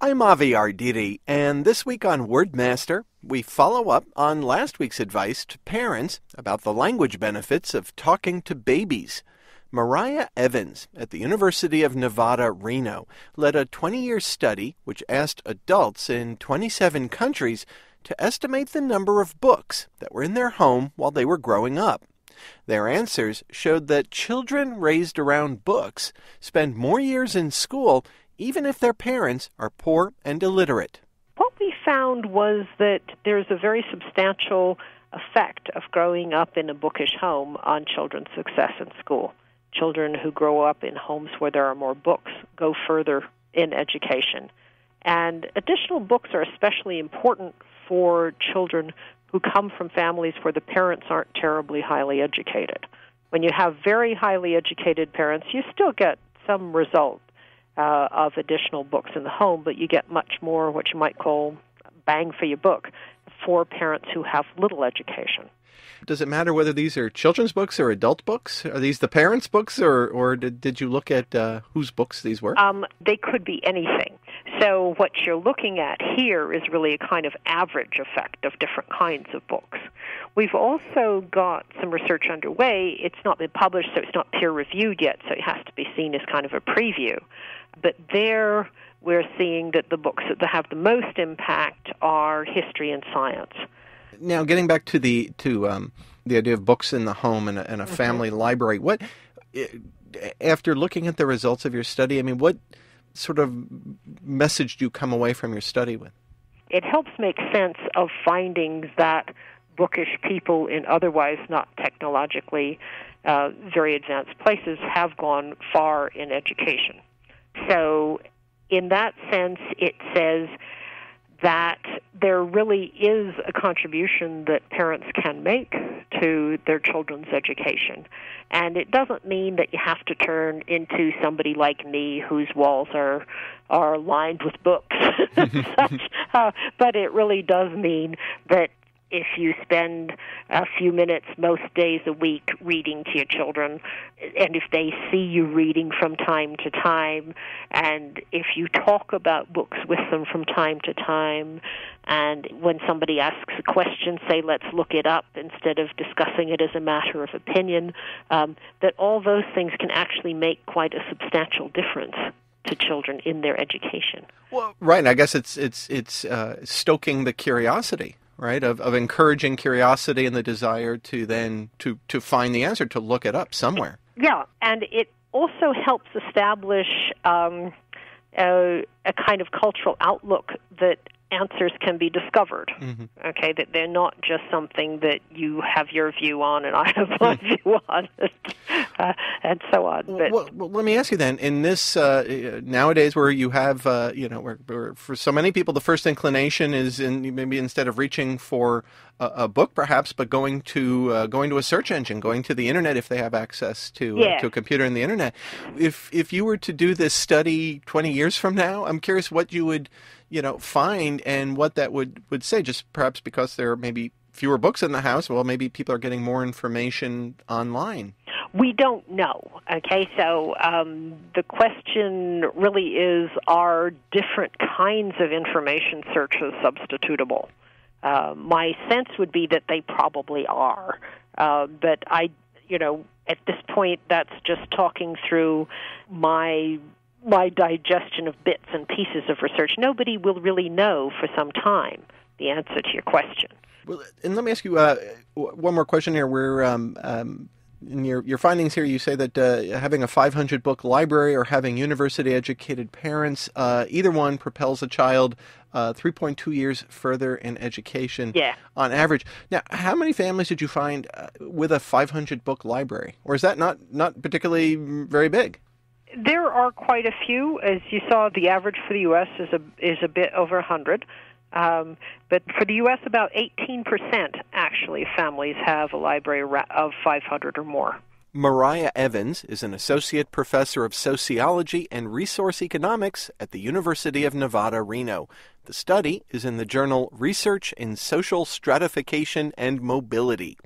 I'm Avi Arditi, and this week on Wordmaster, we follow up on last week's advice to parents about the language benefits of talking to babies. Mariah Evans at the University of Nevada, Reno, led a 20-year study which asked adults in 27 countries to estimate the number of books that were in their home while they were growing up. Their answers showed that children raised around books spend more years in school even if their parents are poor and illiterate. What we found was that there's a very substantial effect of growing up in a bookish home on children's success in school. Children who grow up in homes where there are more books go further in education. And additional books are especially important for children who come from families where the parents aren't terribly highly educated. When you have very highly educated parents, you still get some result of additional books in the home, but you get much more what you might call bang for your buck for parents who have little education. Does it matter whether these are children's books or adult books? Are these the parents' books, or did you look at whose books these were? They could be anything. So what you're looking at here is really a kind of average effect of different kinds of books. We've also got some research underway. It's not been published, so it's not peer-reviewed yet, so it has to be seen as kind of a preview. But there we're seeing that the books that have the most impact are history and science. Now, getting back to the idea of books in the home and a family library, what, after looking at the results of your study, what sort of message do you come away from your study with? It helps make sense of findings that bookish people in otherwise not technologically very advanced places have gone far in education. So in that sense, it says that there really is a contribution that parents can make to their children's education. And it doesn't mean that you have to turn into somebody like me whose walls are lined with books. But it really does mean that if you spend a few minutes most days a week reading to your children, and if they see you reading from time to time, and if you talk about books with them from time to time, and when somebody asks a question, say, let's look it up instead of discussing it as a matter of opinion, that all those things can actually make quite a substantial difference to children in their education. Well, right. I guess it's stoking the curiosity, right, of encouraging curiosity and the desire to then to find the answer, to look it up somewhere. Yeah, and it also helps establish a kind of cultural outlook that answers can be discovered, okay, that they're not just something that you have your view on and I have my view on, and so on. But, well, let me ask you then, in this, nowadays where you have, where for so many people the first inclination is maybe instead of reaching for a book perhaps, but going to a search engine, going to the internet if they have access to a computer and the internet. If you were to do this study 20 years from now, I'm curious what you would find and what that would say, just perhaps because there are maybe fewer books in the house. Well, maybe people are getting more information online. We don't know, okay? So the question really is, are different kinds of information searches substitutable? My sense would be that they probably are. But at this point, that's just talking through my digestion of bits and pieces of research. Nobody will really know for some time the answer to your question. Well, and let me ask you one more question here. We're in your findings here, you say that having a 500-book library or having university-educated parents, either one propels a child 3.2 years further in education on average. Now, how many families did you find with a 500-book library? Or is that not particularly very big? There are quite a few. As you saw, the average for the U.S. is a bit over 100. But for the U.S., about 18% actually families have a library of 500 or more. Mariah Evans is an associate professor of sociology and resource economics at the University of Nevada, Reno. The study is in the journal Research in Social Stratification and Mobility.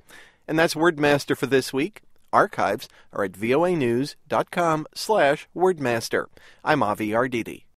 And that's Wordmaster for this week. Archives are at voanews.com/Wordmaster. I'm Avi Arditi.